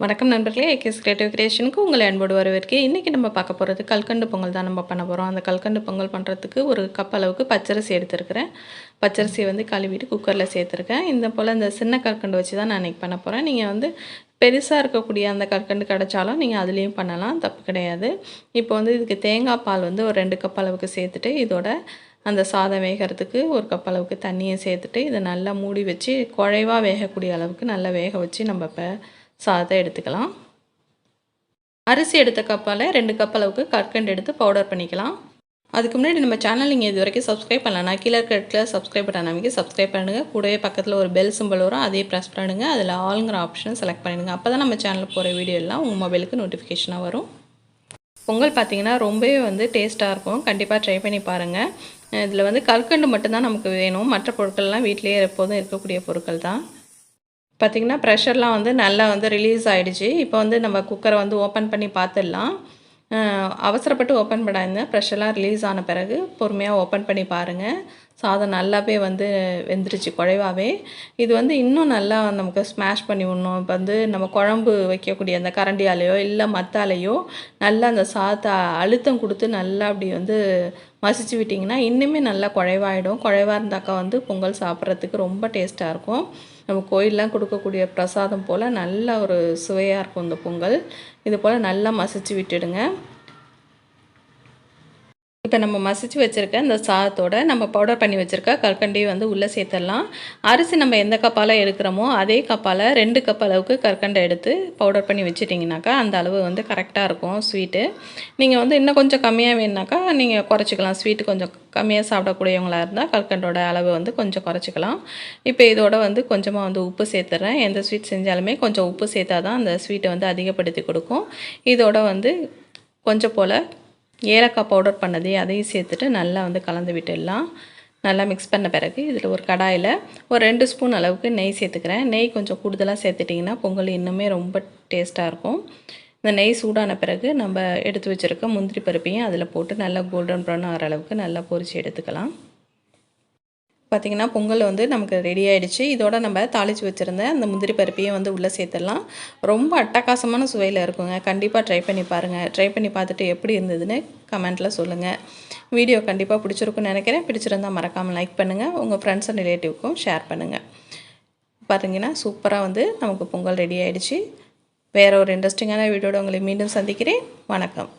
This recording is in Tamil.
வணக்கம் நண்பர்களே, AKS கிரியேட்டிவ் கிரியேஷனுக்கு உங்களை அன்போடு வரவேற்கிறேன். இன்றைக்கி நம்ம பார்க்க போகிறது கல்கண்டு பொங்கல் தான் நம்ம பண்ண போகிறோம். அந்த கல்கண்டு பொங்கல் பண்ணுறதுக்கு ஒரு கப் அளவுக்கு பச்சரிசி எடுத்துருக்கிறேன். பச்சரிசியை வந்து கழுவிட்டு குக்கரில் சேர்த்துருக்கேன். இந்த போல் இந்த சின்ன கல்கண்டு வச்சு தான் நான் இன்றைக்கி பண்ண போகிறேன். நீங்கள் வந்து பெருசாக இருக்கக்கூடிய அந்த கல்கண்டு கிடைச்சாலும் நீங்கள் அதுலேயும் பண்ணலாம், தப்பு கிடையாது. இப்போ வந்து இதுக்கு தேங்காய் பால் வந்து ஒரு 2 கப் அளவுக்கு சேர்த்துட்டு, இதோட அந்த சாதம் வேகிறதுக்கு ஒரு கப் அளவுக்கு தண்ணியை சேர்த்துட்டு இதை நல்லா மூடி வச்சு குழைவாக வேகக்கூடிய அளவுக்கு நல்லா வேக வச்சு நம்ம இப்போ சாதத்தை எடுத்துக்கலாம். அரிசி எடுத்த கப்பால் 2 கப் அளவுக்கு கற்கண்டு எடுத்து பவுடர் பண்ணிக்கலாம். அதுக்கு முன்னாடி நம்ம சேனல் நீங்கள் இது வரைக்கும் சப்ஸ்கிரைப் பண்ணலாம். கீழே இருக்கிற சப்ஸ்கிரைப் பட்டன் அமைக்க சப்ஸ்கிரைப் பண்ணுங்கள். கூடவே பக்கத்தில் ஒரு பெல் சிம்பிள் வரும், அதே ப்ரெஸ் பண்ணுங்கள். அதில் ஆளுங்கிற ஆப்ஷனை செலக்ட் பண்ணிடுங்க. அப்போ தான் நம்ம சேனலில் போகிற வீடியோ எல்லாம் உங்கள் மொபைலுக்கு நோட்டிஃபிகேஷனாக வரும். பொங்கல் பார்த்திங்கன்னா ரொம்பவே வந்து டேஸ்ட்டாக இருக்கும். கண்டிப்பாக ட்ரை பண்ணி பாருங்கள். இதில் வந்து கற்கண்டு மட்டும்தான் நமக்கு வேணும். மற்ற பொருட்கள்லாம் வீட்டிலேயே எப்போதும் இருக்கக்கூடிய பொருட்கள் தான். பார்த்திங்கன்னா ப்ரெஷர்லாம் வந்து நல்லா வந்து ரிலீஸ் ஆகிடுச்சு. இப்போ வந்து நம்ம குக்கரை வந்து ஓப்பன் பண்ணி பார்த்துடலாம். அவசரப்பட்டு ஓப்பன் பண்ணாங்க. ப்ரெஷர்லாம் ரிலீஸ் ஆன பிறகு பொறுமையாக ஓப்பன் பண்ணி பாருங்கள். சாதம் நல்லாவே வந்து வெந்துருச்சு குழைவாகவே. இது வந்து இன்னும் நல்லா நமக்கு ஸ்மாஷ் பண்ணி விடணும். இப்போ வந்து நம்ம குழம்பு வைக்கக்கூடிய அந்த கரண்டியாலேயோ இல்லை மத்தாலேயோ நல்லா அந்த சாதத்தை அழுத்தம் கொடுத்து நல்லா அப்படி வந்து மசிச்சு விட்டிங்கன்னா இன்னுமே நல்லா குழைவாயிடும். குழைவாக இருந்தாக்கா வந்து பொங்கல் சாப்பிட்றதுக்கு ரொம்ப டேஸ்ட்டாக இருக்கும். நம்ம கோயிலெலாம் கொடுக்கக்கூடிய பிரசாதம் போல் நல்ல ஒரு சுவையாக இருக்கும் இந்த பொங்கல். இது போல் நல்லா மசிச்சு விட்டுடுங்க. இப்போ நம்ம மசிச்சு வச்சுருக்க இந்த சாதத்தோடு நம்ம பவுடர் பண்ணி வச்சுருக்க கற்கண்டையும் வந்து உள்ளே சேர்த்துடலாம். அரிசி நம்ம எந்த கப்பால் எடுக்கிறோமோ அதே கப்பால் 2 கப் அளவுக்கு கற்கண்டை எடுத்து பவுடர் பண்ணி வச்சுட்டிங்கனாக்கா அந்த அளவு வந்து கரெக்டாக இருக்கும் ஸ்வீட்டு. நீங்கள் வந்து இன்னும் கொஞ்சம் கம்மியாக வேணுனாக்கா நீங்கள் குறைச்சிக்கலாம். ஸ்வீட்டு கொஞ்சம் கம்மியாக சாப்பிடக்கூடியவங்களாக இருந்தால் கற்கண்டோட அளவு வந்து கொஞ்சம் குறைச்சிக்கலாம். இப்போ இதோட வந்து கொஞ்சமாக வந்து உப்பு சேர்த்துட்றேன். எந்த ஸ்வீட் செஞ்சாலுமே கொஞ்சம் உப்பு சேர்த்தா தான் அந்த ஸ்வீட்டை வந்து அதிகப்படுத்தி கொடுக்கும். இதோட வந்து கொஞ்சம் போல் ஏலக்காய் பவுடர் பண்ணதே அதையும் சேர்த்துட்டு நல்லா வந்து கலந்து விட்டுடலாம். நல்லா மிக்ஸ் பண்ண பிறகு இதில் ஒரு கடாயில் ஒரு 2 ஸ்பூன் அளவுக்கு நெய் சேர்த்துக்கிறேன். நெய் கொஞ்சம் கூடுதலாக சேர்த்துட்டிங்கன்னா பொங்கல் இன்னுமே ரொம்ப டேஸ்ட்டாக இருக்கும். இந்த நெய் சூடான பிறகு நம்ம எடுத்து வச்சுருக்க முந்திரி பருப்பையும் அதில் போட்டு நல்லா கோல்டன் ப்ரௌன் ஆகிற அளவுக்கு நல்லா பொரித்து எடுத்துக்கலாம். பார்த்திங்கன்னா பொங்கல் வந்து நமக்கு ரெடி ஆகிடுச்சு. இதோட நம்ம தாளித்து வச்சுருந்த அந்த முந்திரி பருப்பையும் வந்து உள்ளே சேர்த்துடலாம். ரொம்ப அட்டகாசமான சுவையில் இருக்குங்க. கண்டிப்பாக ட்ரை பண்ணி பாருங்கள். ட்ரை பண்ணி பார்த்துட்டு எப்படி இருந்ததுன்னு கமெண்ட்டில் சொல்லுங்கள். வீடியோ கண்டிப்பாக பிடிச்சிருக்குன்னு நினைக்கிறேன். பிடிச்சிருந்தால் மறக்காமல் லைக் பண்ணுங்கள். உங்கள் ஃப்ரெண்ட்ஸ் அண்ட் ரிலேட்டிவ்க்கும் ஷேர் பண்ணுங்கள். பார்த்தீங்கன்னா சூப்பராக வந்து நமக்கு பொங்கல் ரெடி ஆகிடுச்சு. வேறு ஒரு இன்ட்ரெஸ்டிங்கான வீடியோட உங்களை மீண்டும் சந்திக்கிறேன். வணக்கம்.